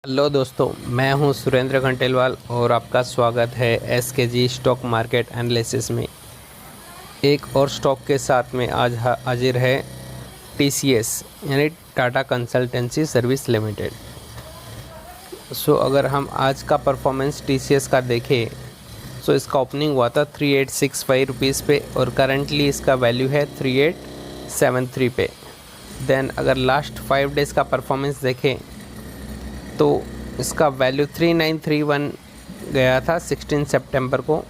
Hello दोस्तों, मैं हूं सुरेंद्र खंडेलवाल और आपका स्वागत है एसकेजी स्टॉक मार्केट एनालिसिस में। एक और स्टॉक के साथ में आज हाजिर है टीसीएस यानी टाटा कंसल्टेंसी सर्विस लिमिटेड। अगर हम आज का परफॉर्मेंस टीसीएस का देखें इसका ओपनिंग हुआ था 3865 रुपीज़ पे और करंटली इसका वैल्यू है 3873 पे। देन अगर लास्ट 5 डेज़ का परफॉर्मेंस देखें तो इसका वैल्यू 3931 गया था 16 सितंबर को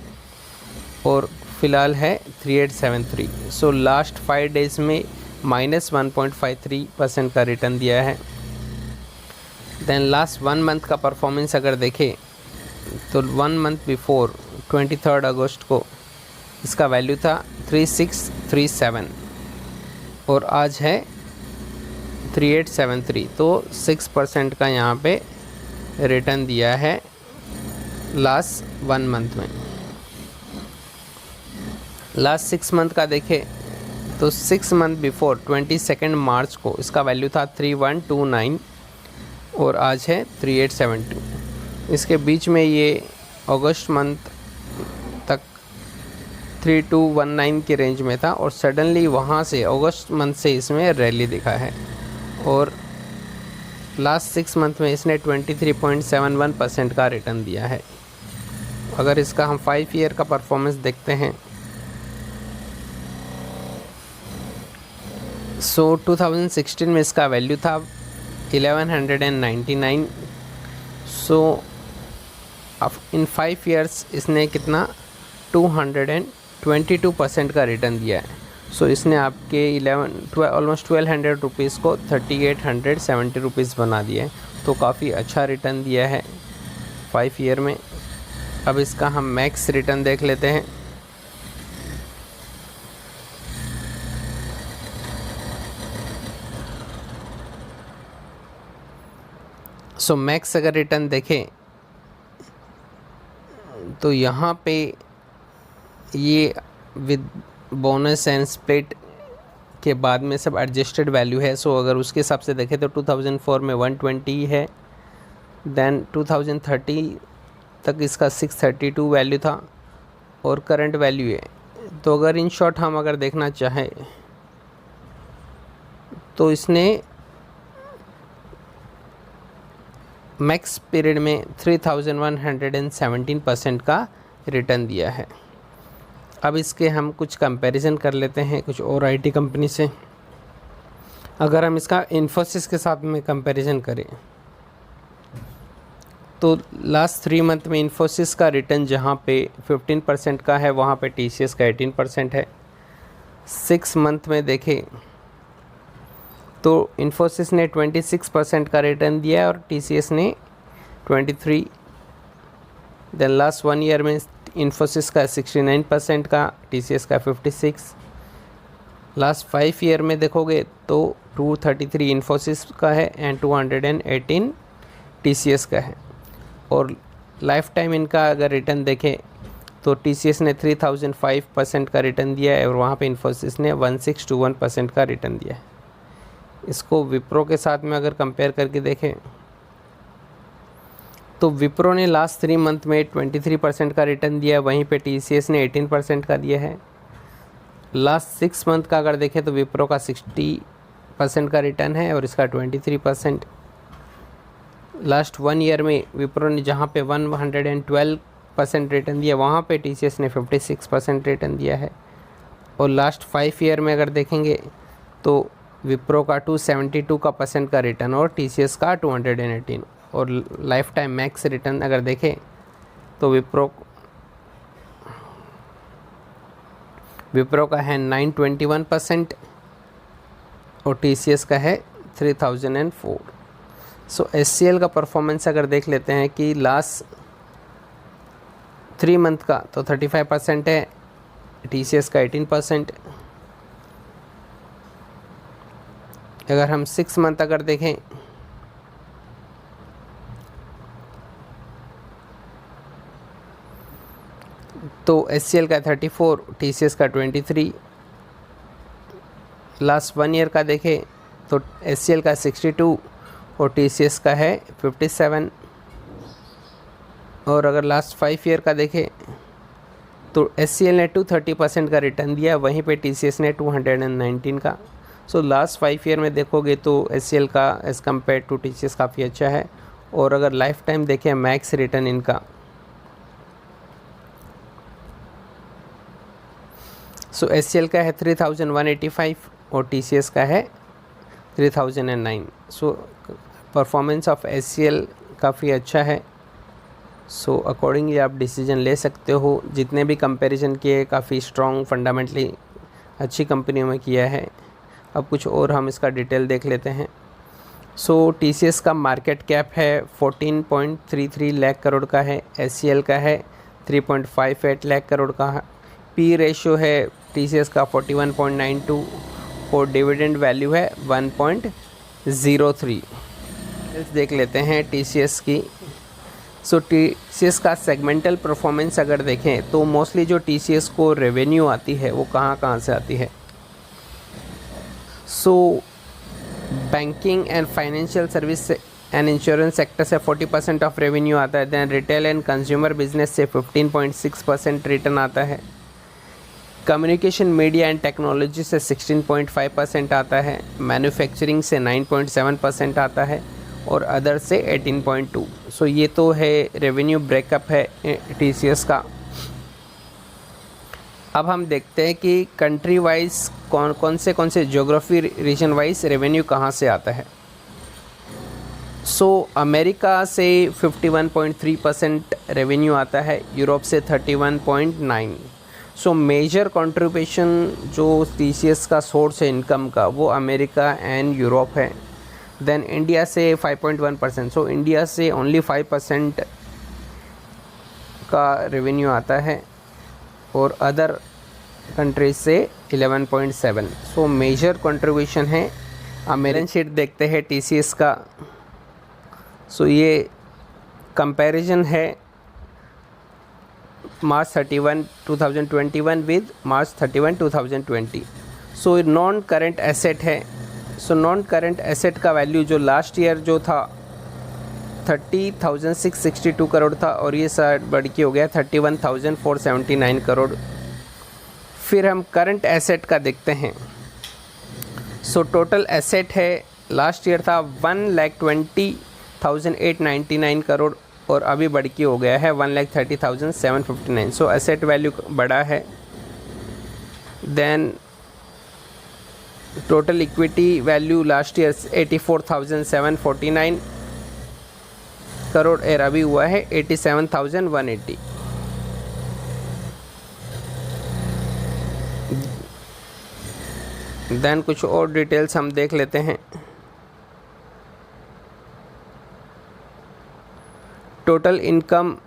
और फिलहाल है 3873। लास्ट 5 डेज़ में -1.53% का रिटर्न दिया है। देन लास्ट 1 मंथ का परफॉर्मेंस अगर देखें तो 1 मंथ बिफोर 23 अगस्त को इसका वैल्यू था 3637 और आज है 3873। तो 6% का यहाँ पे रिटर्न दिया है लास्ट 1 मंथ में। लास्ट 6 मंथ का देखें तो 6 मंथ बिफोर 22 मार्च को इसका वैल्यू था 3129 और आज है 3872। इसके बीच में ये अगस्त मंथ तक 3219 की रेंज में था और सडनली वहाँ से अगस्त मंथ से इसमें रैली दिखा है और लास्ट 6 मंथ में इसने 23.71% का रिटर्न दिया है। अगर इसका हम 5 ईयर का परफॉर्मेंस देखते हैं 2016 में इसका वैल्यू था 1199। इन 5 ईयर्स इसने कितना 222% का रिटर्न दिया है। इसने आपके ऑलमोस्ट 1200 रुपीज़ को 3870 रुपीज़ बना दिया है। तो काफ़ी अच्छा रिटर्न दिया है 5 ईयर में। अब इसका हम मैक्स रिटर्न देख लेते हैं। मैक्स अगर रिटर्न देखें तो यहाँ पे ये विद बोनस एंड स्प्लिट के बाद में सब एडजस्टेड वैल्यू है। अगर उसके हिसाब से देखें तो 2004 में 120 है। देन 2030 तक इसका 632 वैल्यू था और करंट वैल्यू है। तो अगर इन शॉर्ट हम अगर देखना चाहें तो इसने मैक्स पीरियड में 3117% का रिटर्न दिया है। अब इसके हम कुछ कंपैरिजन कर लेते हैं कुछ और आईटी कंपनी से। अगर हम इसका इन्फोसिस के साथ में कंपैरिजन करें तो लास्ट 3 मंथ में इन्फोसिस का रिटर्न जहां पे 15% का है वहां पे टीसीएस का 18% है। 6 मंथ में देखें तो इन्फोसिस ने 26% का रिटर्न दिया है और टीसीएस ने 23। देन लास्ट 1 ईयर में इन्फोसिस का 69% का, टीसीएस का 56। लास्ट 5 ईयर में देखोगे तो 233 इन्फोसिस का है एंड 218 टीसीएस का है। और लाइफ टाइम इनका अगर रिटर्न देखें तो टीसीएस ने 3005% का रिटर्न दिया है और वहाँ पे इन्फोसिस ने 1621% का रिटर्न दिया है। इसको विप्रो के साथ में अगर कंपेयर करके देखें तो विप्रो ने लास्ट 3 मंथ में 23% का रिटर्न दिया है, वहीं पे टीसीएस ने 18% का दिया है। लास्ट 6 मंथ का अगर देखें तो विप्रो का 60% का रिटर्न है और इसका 23%। लास्ट 1 ईयर में विप्रो ने जहां पे 112% रिटर्न दिया वहां पे टीसीएस ने 56% रिटर्न दिया है। और लास्ट 5 ईयर में अगर देखेंगे तो विप्रो का 272% का रिटर्न और टीसीएस का 218। और लाइफ टाइम मैक्स रिटर्न अगर देखें तो विप्रो का है 921% और टीसीएस का है 3004। एचसीएल का परफॉर्मेंस अगर देख लेते हैं कि लास्ट 3 मंथ का तो 35% है, टीसीएस का 18%। अगर हम 6 मंथ अगर देखें तो एचसीएल का 34, टीसीएस का 23। लास्ट 1 ईयर का देखें तो एचसीएल का 62 और TCS का है 57। और अगर लास्ट 5 ईयर का देखें तो HCL ने 230% का रिटर्न दिया, वहीं पे TCS ने 219 का। सो लास्ट 5 ईयर में देखोगे तो HCL का एज़ कम्पेयर टू TCS काफ़ी अच्छा है। और अगर लाइफ टाइम देखें मैक्स रिटर्न इनका, सो HCL का है 3185 और TCS का है 3009। सो परफॉर्मेंस ऑफ HCL काफ़ी अच्छा है। सो अकॉर्डिंगली आप डिसीजन ले सकते हो। जितने भी कंपैरिजन किए काफ़ी स्ट्रॉन्ग फंडामेंटली अच्छी कंपनियों में किया है। अब कुछ और हम इसका डिटेल देख लेते हैं। सो TCS का मार्केट कैप है 14.33 लाख करोड़ का है, HCL का है 3.58 लाख करोड़ का है। P रेशियो है TCS का 41.92 और डिविडेंड वैल्यू है 1.03। देख लेते हैं TCS की। सो TCS का सेगमेंटल परफॉर्मेंस अगर देखें तो मोस्टली जो TCS को रेवेन्यू आती है वो कहाँ से आती है। So banking and financial service and insurance sector से 40% ऑफ रेवेन्यू आता है। Then retail and consumer business से 15.6% रिटर्न आता है। कम्युनिकेशन मीडिया एंड टेक्नोलॉजी से 16.5% आता है। मैन्युफैक्चरिंग से 9.7% आता है और अदर से 18.2। सो ये तो है रेवेन्यू ब्रेकअप है TCS का। अब हम देखते हैं कि कंट्री वाइज कौन से ज्योग्राफी रीजन वाइज रेवेन्यू कहाँ से आता है। सो अमेरिका से 51.3% रेवेन्यू आता है, यूरोप से 31.9। सो मेजर कंट्रीब्यूशन जो TCS का सोर्स है इनकम का वो अमेरिका एंड यूरोप है। देन इंडिया से 5.1%। सो इंडिया से ओनली 5% का रेवेन्यू आता है और अदर कंट्रीज से 11.7। सो मेजर कंट्रीब्यूशन है। बैलेंस शीट देखते हैं TCS का। सो ये कंपैरिजन है मार्च 31, 2021 with March 31, 2020। So non current asset है। सो नॉन करेंट एसेट का वैल्यू जो लास्ट ईयर जो था 30,662 करोड़ था और ये साइड बढ़ के हो गया 31,479 करोड़। फिर हम करंट एसेट का देखते हैं। सो टोटल एसेट है लास्ट ईयर था 1,20,899 करोड़ और अभी बढ़ के हो गया है 1,30,759। सो एसेट वैल्यू बढ़ा है। Then total equity value last year 84,749 crore और अभी हुआ है 87,180। देन कुछ और डिटेल्स हम देख लेते हैं। टोटल इनकम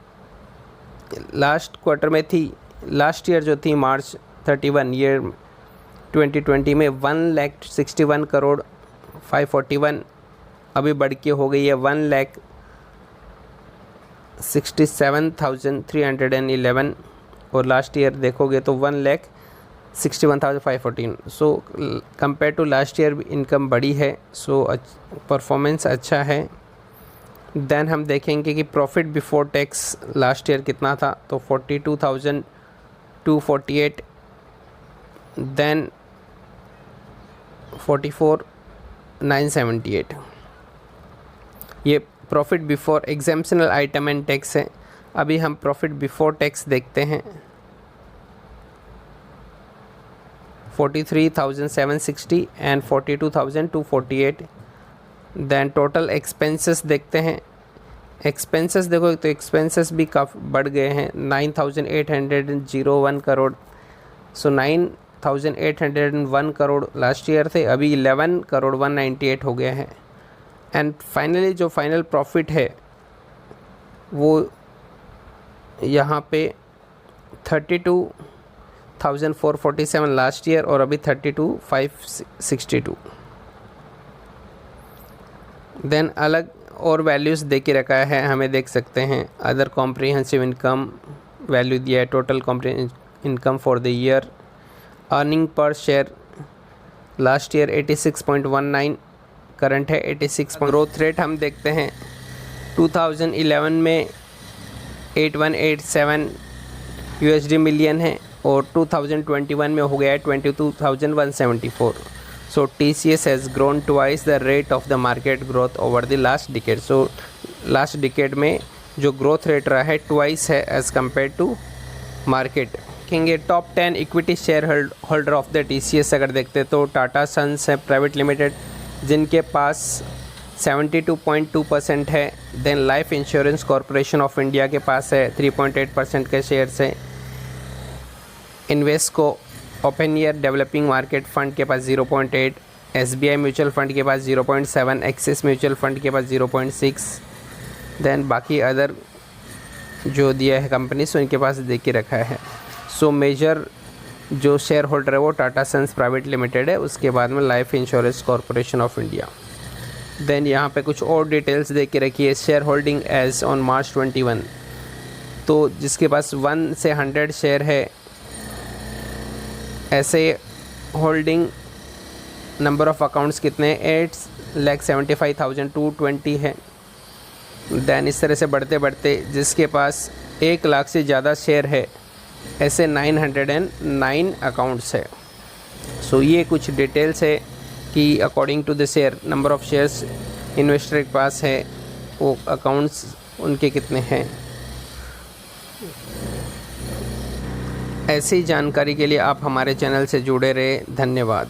लास्ट क्वार्टर में थी, लास्ट ईयर जो थी मार्च 31 ईयर 2020 में 1,61 करोड़ 541, अभी बढ़ के हो गई है 1,67,311 और लास्ट ईयर देखोगे तो 1,61,514। So compare to last year income बढ़ी है। सो परफॉर्मेंस अच्छा है। देन हम देखेंगे कि profit before tax last year कितना था तो 42,248, देन 44,978। ये profit before exceptional item and tax है। अभी हम प्रॉफिट बिफोर टैक्स देखते हैं 43,760 एंड 42,248। देन टोटल एक्सपेंसेस देखते हैं। एक्सपेंसेस देखो तो एक्सपेंसेस भी काफ़ी बढ़ गए हैं 9,801 करोड़। सो 9,801 करोड़ लास्ट ईयर थे, अभी 11 करोड़ 198 हो गया है। एंड फाइनली जो फाइनल प्रॉफिट है वो यहाँ पे 32,447 लास्ट ईयर और अभी 32,562। देन अलग और वैल्यूज़ दे के रखा है, हमें देख सकते हैं। अदर कॉम्प्रिहेंसिव इनकम वैल्यू दिया है, total comprehensive income for the year. Earning per share last year 86.19 current है 86। ग्रोथ रेट हम देखते हैं 2011 में 8187 USD मिलियन है और 2021 में हो गया है 22,174। सो TCS has grown twice the rate of the market growth over the last decade. So last decade में जो ग्रोथ रेट रहा है ट्वाइस है एज़ कम्पेयर टू मार्केट। देखेंगे top 10 equity share holder of the TCS अगर देखते तो Tata sons है प्राइवेट लिमिटेड जिनके पास 72.2% है। Then life Insurance Corporation of India के पास है 3.8% के शेयर्स हैं। Invesco open year developing market fund के पास 0.8, SBI म्यूचुअल फंड के पास 0.7, एक्सिस म्यूचुअल फंड के पास 0.6। देन बाकी अदर जो दिया है कंपनीज उनके पास दे के रखा है। सो मेजर जो शेयर होल्डर है वो टाटा सन्स प्राइवेट लिमिटेड है, उसके बाद में Life Insurance Corporation of India. Then यहाँ पे कुछ और डिटेल्स दे के रखी है। Share holding as on March 21, तो जिसके पास 1 से 100 शेयर है ऐसे होल्डिंग नंबर ऑफ अकाउंट्स कितने 8,75,220 है। देन इस तरह से बढ़ते बढ़ते जिसके पास 1 लाख से ज़्यादा शेयर है ऐसे 909 अकाउंट्स है। सो ये कुछ डिटेल्स है कि according to the share number of shares investor के पास है वो अकाउंट्स उनके कितने हैं। ऐसी जानकारी के लिए आप हमारे चैनल से जुड़े रहे। धन्यवाद।